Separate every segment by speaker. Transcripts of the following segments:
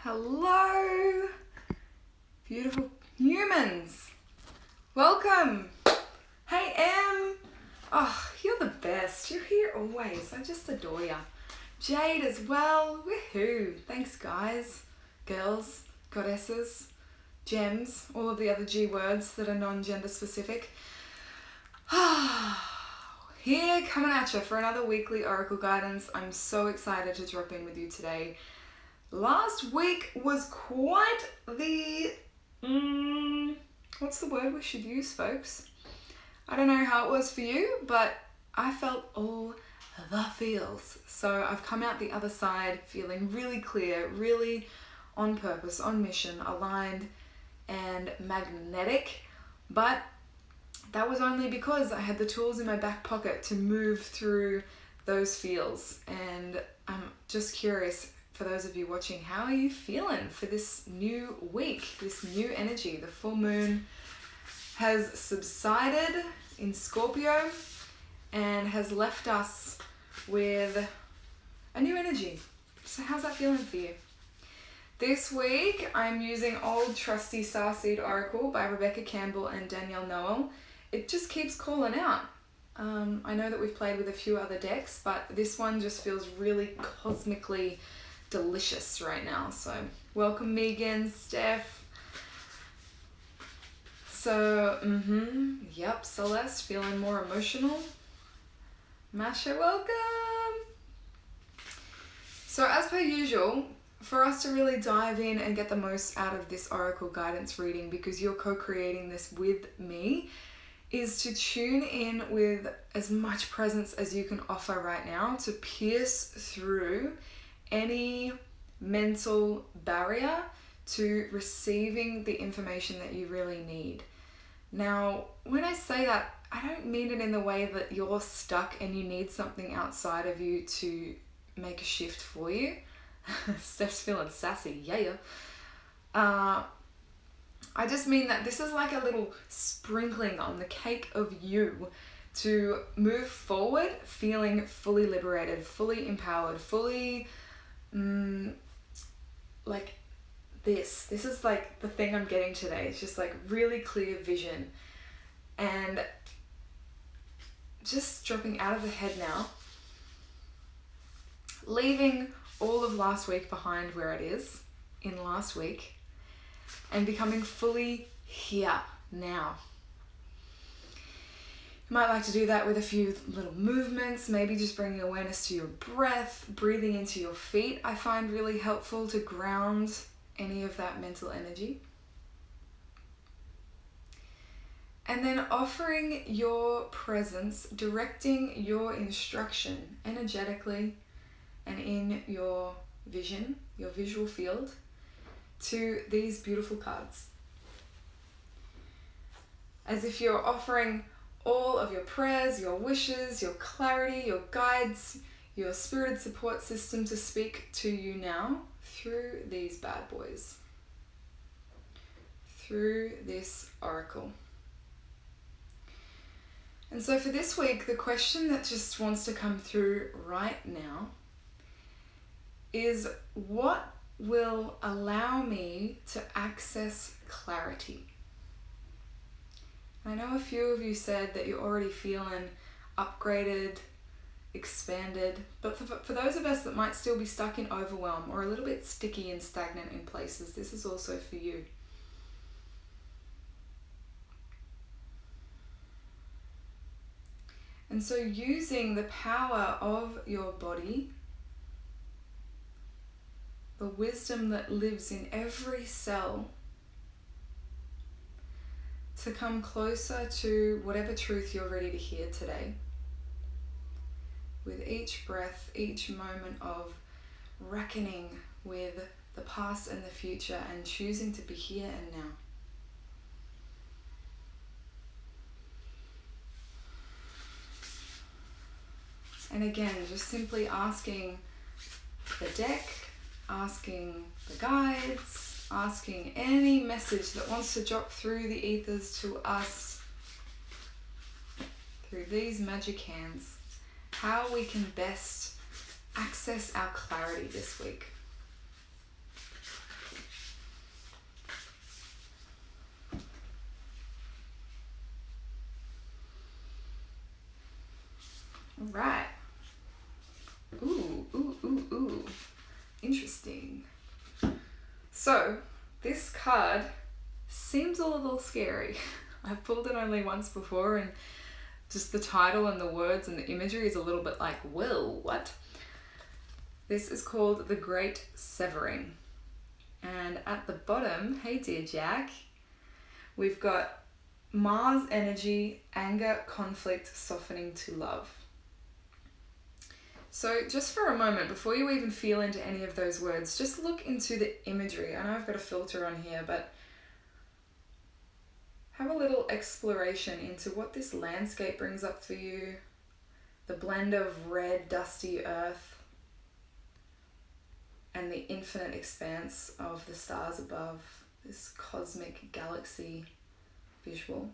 Speaker 1: Hello, beautiful humans. Welcome. Hey, Em. Oh, you're the best. You're here always. I just adore ya. Jade as well. Woohoo. Thanks, guys, girls, goddesses, gems, all of the other G words that are non-gender specific. Here, coming at you for another weekly Oracle guidance. I'm so excited to drop in with you today. Last week was quite the, what's the word we should use, folks? I don't know how it was for you, but I felt all the feels. So I've come out the other side feeling really clear, really on purpose, on mission, aligned and magnetic. But that was only because I had the tools in my back pocket to move through those feels. And I'm just curious, for those of you watching, how are you feeling for this new week, this new energy? The full moon has subsided in Scorpio and has left us with a new energy. So how's that feeling for you? This week, I'm using Old Trusty Starseed Oracle by Rebecca Campbell and Danielle Noel. It just keeps calling out. I know that we've played with a few other decks, but this one just feels really cosmically delicious right now. So welcome Megan, Steph. So, yep, Celeste feeling more emotional. Masha, welcome. So as per usual, for us to really dive in and get the most out of this Oracle guidance reading, because you're co-creating this with me, is to tune in with as much presence as you can offer right now to pierce through any mental barrier to receiving the information that you really need. Now, when I say that, I don't mean it in the way that you're stuck and you need something outside of you to make a shift for you. Steph's feeling sassy, yeah. I just mean that this is like a little sprinkling on the cake of you to move forward feeling fully liberated, fully empowered, fully like this is like the thing I'm getting today. It's just like really clear vision and just dropping out of the head now, leaving all of last week behind where it is in last week and becoming fully here now. You might like to do that with a few little movements, maybe just bringing awareness to your breath, breathing into your feet. I find really helpful to ground any of that mental energy. And then offering your presence, directing your instruction energetically and in your vision, your visual field, to these beautiful cards. As if you're offering all of your prayers, your wishes, your clarity, your guides, your spirited support system to speak to you now through these bad boys, through this oracle. And so for this week, the question that just wants to come through right now is, what will allow me to access clarity? I know a few of you said that you're already feeling upgraded, expanded, but for those of us that might still be stuck in overwhelm or a little bit sticky and stagnant in places, this is also for you. And so using the power of your body, the wisdom that lives in every cell, to come closer to whatever truth you're ready to hear today. With each breath, each moment of reckoning with the past and the future and choosing to be here and now. And again, just simply asking the deck, asking the guides, asking any message that wants to drop through the ethers to us through these magic hands, how we can best access our clarity this week. Interesting. So, this card seems a little scary. I've pulled it only once before, and just the title and the words and the imagery is a little bit like, well, what? This is called The Great Severing. And at the bottom, hey dear Jack, we've got Mars energy, anger, conflict, softening to love. So just for a moment, before you even feel into any of those words, just look into the imagery. I know I've got a filter on here, but have a little exploration into what this landscape brings up for you. The blend of red, dusty earth and the infinite expanse of the stars above, this cosmic galaxy visual.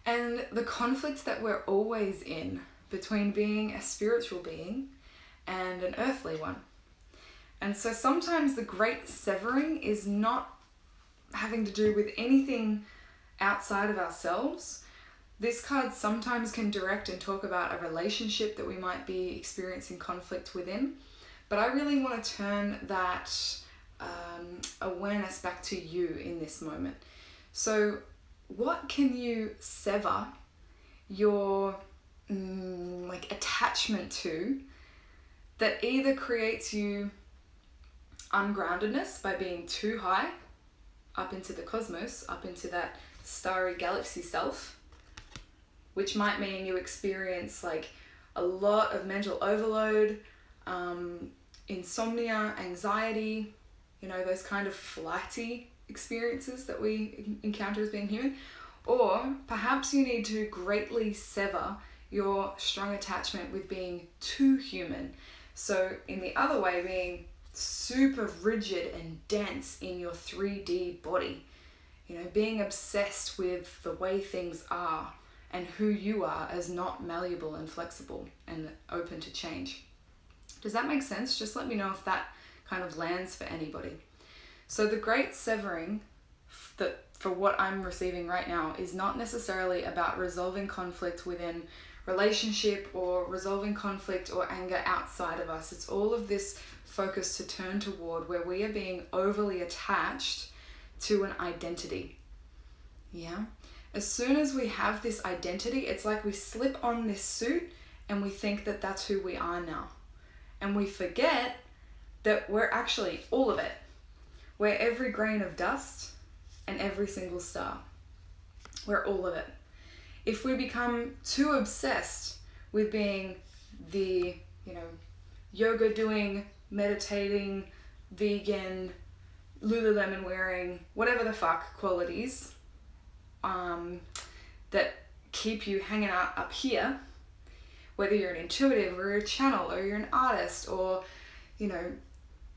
Speaker 1: And the conflict that we're always in between being a spiritual being and an earthly one. And so sometimes the great severing is not having to do with anything outside of ourselves. This card sometimes can direct and talk about a relationship that we might be experiencing conflict within. But I really want to turn that awareness back to you in this moment. So what can you sever your attachment to that either creates you ungroundedness by being too high up into the cosmos, up into that starry galaxy self, which might mean you experience like a lot of mental overload, insomnia, anxiety, those kind of flighty experiences that we encounter as being human. Or perhaps you need to greatly sever your strong attachment with being too human. So in the other way, being super rigid and dense in your 3D body, being obsessed with the way things are and who you are as not malleable and flexible and open to change. Does that make sense? Just let me know if that kind of lands for anybody. So the great severing that for what I'm receiving right now is not necessarily about resolving conflict within relationship or resolving conflict or anger outside of us. It's all of this focus to turn toward where we are being overly attached to an identity. Yeah? As soon as we have this identity, it's like we slip on this suit and we think that that's who we are now. And we forget that we're actually all of it. We're every grain of dust and every single star. We're all of it. If we become too obsessed with being the, yoga doing, meditating, vegan, Lululemon wearing, whatever the fuck qualities that keep you hanging out up here, whether you're an intuitive or a channel or you're an artist or,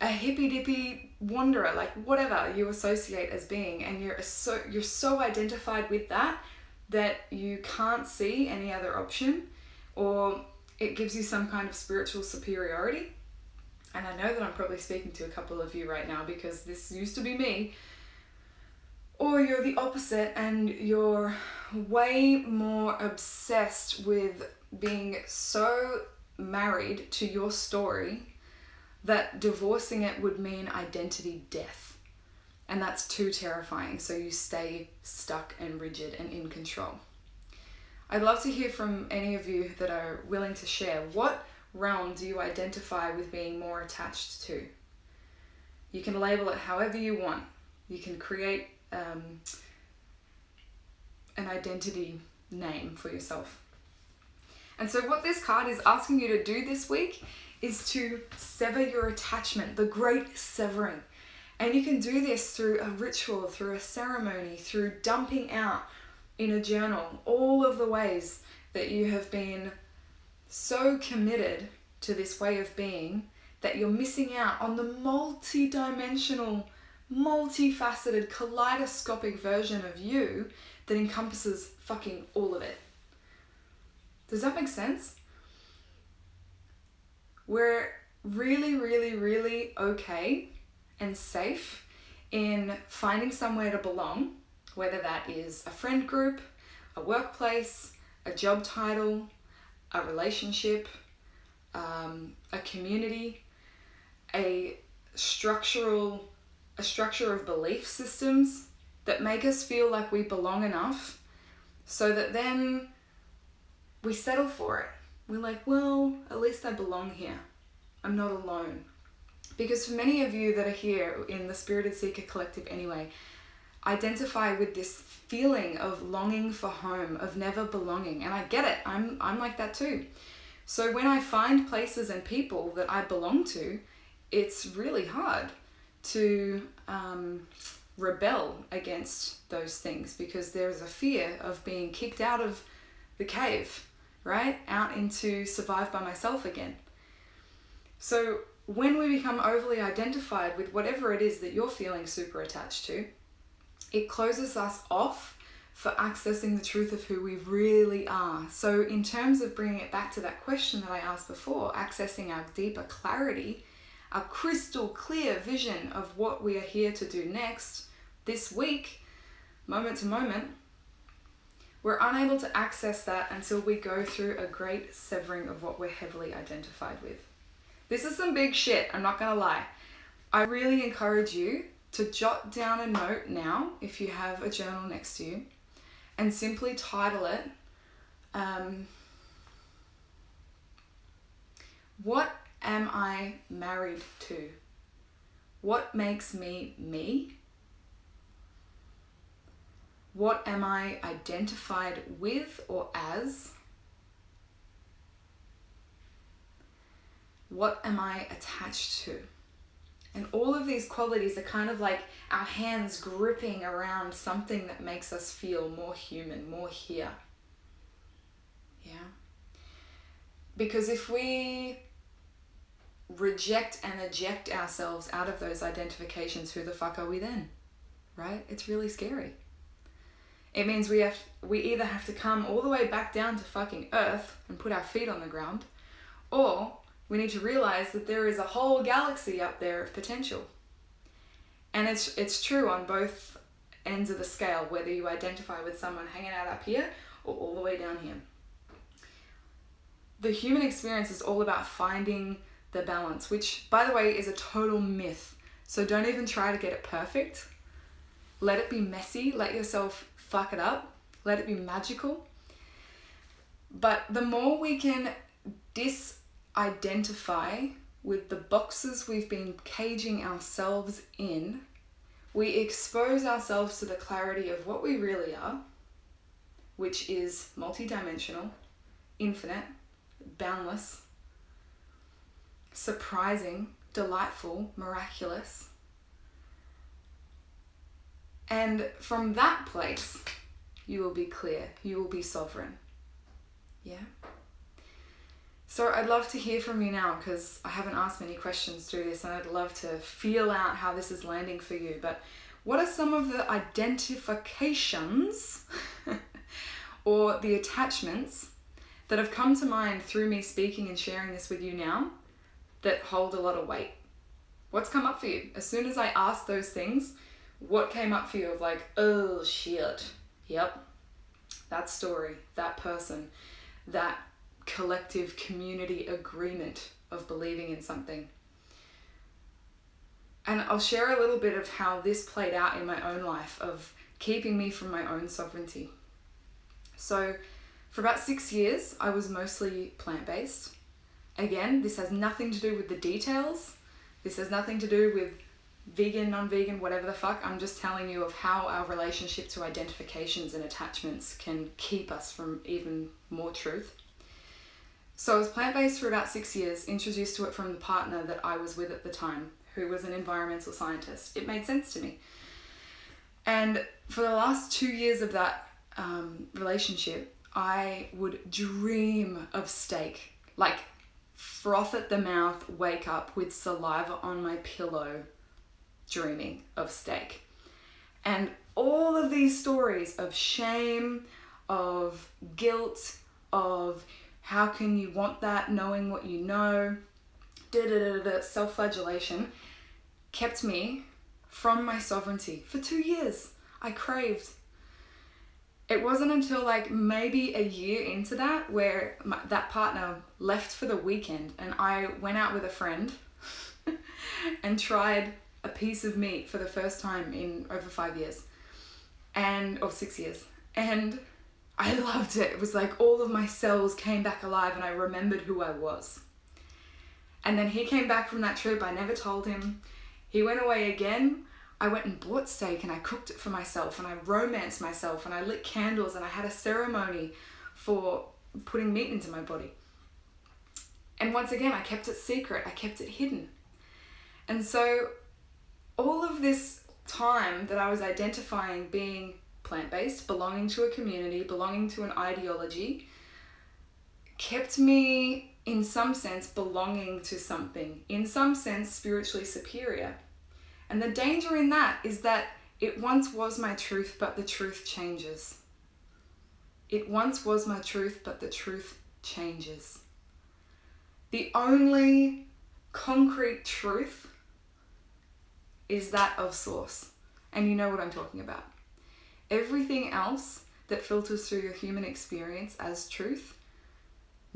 Speaker 1: a hippy dippy wanderer, like whatever you associate as being, and you're so identified with that you can't see any other option, or it gives you some kind of spiritual superiority. And I know that I'm probably speaking to a couple of you right now because this used to be me. Or you're the opposite and you're way more obsessed with being so married to your story that divorcing it would mean identity death. And that's too terrifying, so you stay stuck and rigid and in control. I'd love to hear from any of you that are willing to share. What realm do you identify with being more attached to? You can label it however you want. You can create an identity name for yourself. And so what this card is asking you to do this week is to sever your attachment, the great severing. And you can do this through a ritual, through a ceremony, through dumping out in a journal all of the ways that you have been so committed to this way of being that you're missing out on the multi-dimensional, multifaceted, kaleidoscopic version of you that encompasses fucking all of it. Does that make sense? We're really, really, really okay and safe in finding somewhere to belong, whether that is a friend group, a workplace, a job title, a relationship, a community, a structure of belief systems that make us feel like we belong enough, so that then we settle for it. We're like, well, at least I belong here. I'm not alone. Because for many of you that are here in the Spirited Seeker Collective anyway, identify with this feeling of longing for home, of never belonging. And I get it. I'm like that too. So when I find places and people that I belong to, it's really hard to rebel against those things, because there's a fear of being kicked out of the cave, right? Out into survive by myself again. So when we become overly identified with whatever it is that you're feeling super attached to, it closes us off for accessing the truth of who we really are. So in terms of bringing it back to that question that I asked before, accessing our deeper clarity, our crystal clear vision of what we are here to do next, this week, moment to moment, we're unable to access that until we go through a great severing of what we're heavily identified with. This is some big shit, I'm not gonna lie. I really encourage you to jot down a note now, if you have a journal next to you, and simply title it, what am I married to? What makes me me? What am I identified with or as? What am I attached to? And all of these qualities are kind of like our hands gripping around something that makes us feel more human, more here. Yeah? Because if we reject and eject ourselves out of those identifications, who the fuck are we then? Right? It's really scary. It means we either have to come all the way back down to fucking earth and put our feet on the ground, or we need to realize that there is a whole galaxy up there of potential. And it's true on both ends of the scale, whether you identify with someone hanging out up here or all the way down here. The human experience is all about finding the balance, which, by the way, is a total myth. So don't even try to get it perfect. Let it be messy. Let yourself fuck it up. Let it be magical. But the more we can disidentify with the boxes we've been caging ourselves in, we expose ourselves to the clarity of what we really are, which is multidimensional, infinite, boundless, surprising, delightful, miraculous. And from that place, you will be clear, you will be sovereign. Yeah? So I'd love to hear from you now, because I haven't asked many questions through this, and I'd love to feel out how this is landing for you. But what are some of the identifications or the attachments that have come to mind through me speaking and sharing this with you now that hold a lot of weight? What's come up for you? As soon as I asked those things, what came up for you of like, oh shit, yep, that story, that person, that collective community agreement of believing in something? And I'll share a little bit of how this played out in my own life of keeping me from my own sovereignty. So for about 6 years, I was mostly plant-based. Again, this has nothing to do with the details. This has nothing to do with vegan, non-vegan, whatever the fuck. I'm just telling you of how our relationship to identifications and attachments can keep us from even more truth. So I was plant-based for about 6 years, introduced to it from the partner that I was with at the time, who was an environmental scientist. It made sense to me. And for the last 2 years of that relationship, I would dream of steak, like froth at the mouth, wake up with saliva on my pillow, dreaming of steak. And all of these stories of shame, of guilt, of how can you want that knowing what you know, self-flagellation, kept me from my sovereignty for 2 years. I craved. it wasn't until like maybe a year into that where that partner left for the weekend and I went out with a friend and tried a piece of meat for the first time in over 5 years or 6 years. And I loved it. It was like all of my cells came back alive and I remembered who I was. And then he came back from that trip. I never told him. He went away again. I went and bought steak and I cooked it for myself and I romanced myself and I lit candles and I had a ceremony for putting meat into my body. And once again, I kept it secret. I kept it hidden. And so all of this time that I was identifying being plant-based, belonging to a community, belonging to an ideology, kept me, in some sense, belonging to something, in some sense, spiritually superior. And the danger in that is that it once was my truth, but the truth changes. It once was my truth, but the truth changes. The only concrete truth is that of source. And you know what I'm talking about. Everything else that filters through your human experience as truth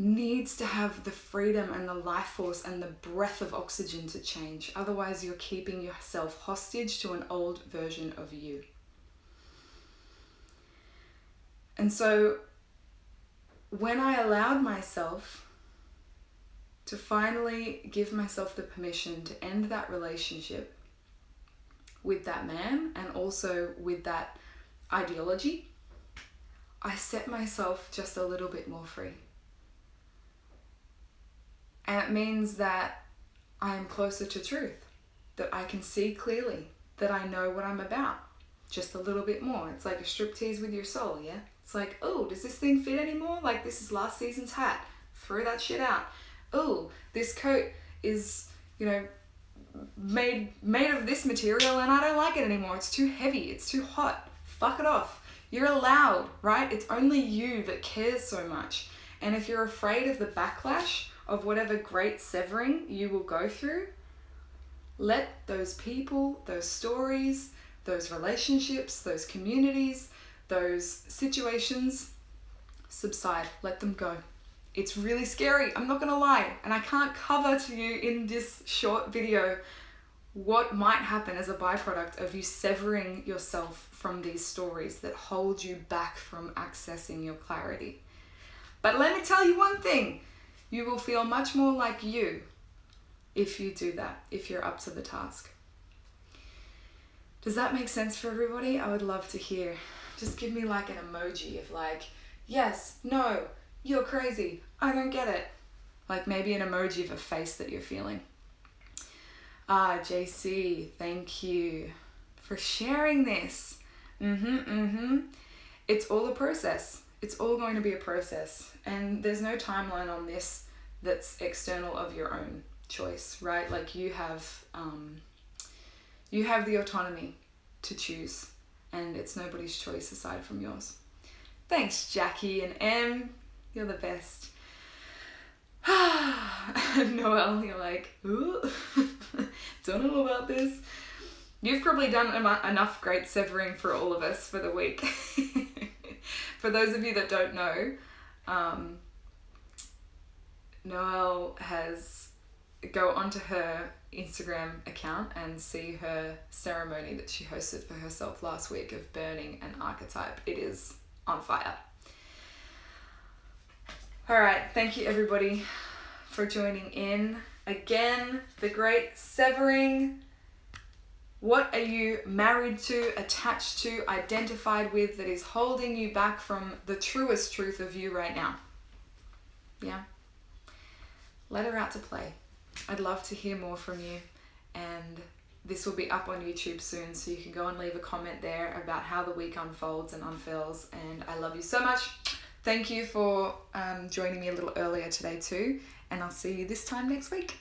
Speaker 1: needs to have the freedom and the life force and the breath of oxygen to change. Otherwise, you're keeping yourself hostage to an old version of you. And so when I allowed myself to finally give myself the permission to end that relationship with that man and also with that ideology, I set myself just a little bit more free. And it means that I am closer to truth, that I can see clearly, that I know what I'm about just a little bit more. It's like a striptease with your soul, yeah? It's like, oh, does this thing fit anymore? Like, this is last season's hat. Throw that shit out. Oh, this coat is, made of this material and I don't like it anymore. It's too heavy. It's too hot. Fuck it off. You're allowed, right? It's only you that cares so much. And if you're afraid of the backlash of whatever great severing you will go through, let those people, those stories, those relationships, those communities, those situations subside. Let them go. It's really scary, I'm not gonna lie, and I can't cover to you in this short video what might happen as a byproduct of you severing yourself from these stories that hold you back from accessing your clarity. But let me tell you one thing, you will feel much more like you if you do that, if you're up to the task. Does that make sense for everybody? I would love to hear. Just give me like an emoji of like, yes, no, you're crazy, I don't get it. Like maybe an emoji of a face that you're feeling. JC, thank you for sharing this. It's all a process. It's all going to be a process. And there's no timeline on this that's external of your own choice, right? Like you have the autonomy to choose, and it's nobody's choice aside from yours. Thanks, Jackie and Em. You're the best. Noelle, you're like, ooh, don't know about this. You've probably done enough great severing for all of us for the week. For those of you that don't know, Noelle has go onto her Instagram account and see her ceremony that she hosted for herself last week of burning an archetype. It is on fire. All right, thank you everybody for joining in. Again, the great severing. What are you married to, attached to, identified with that is holding you back from the truest truth of you right now? Yeah. Let her out to play. I'd love to hear more from you, and this will be up on YouTube soon, so you can go and leave a comment there about how the week unfolds and unfurls. And I love you so much. Thank you for joining me a little earlier today too, and I'll see you this time next week.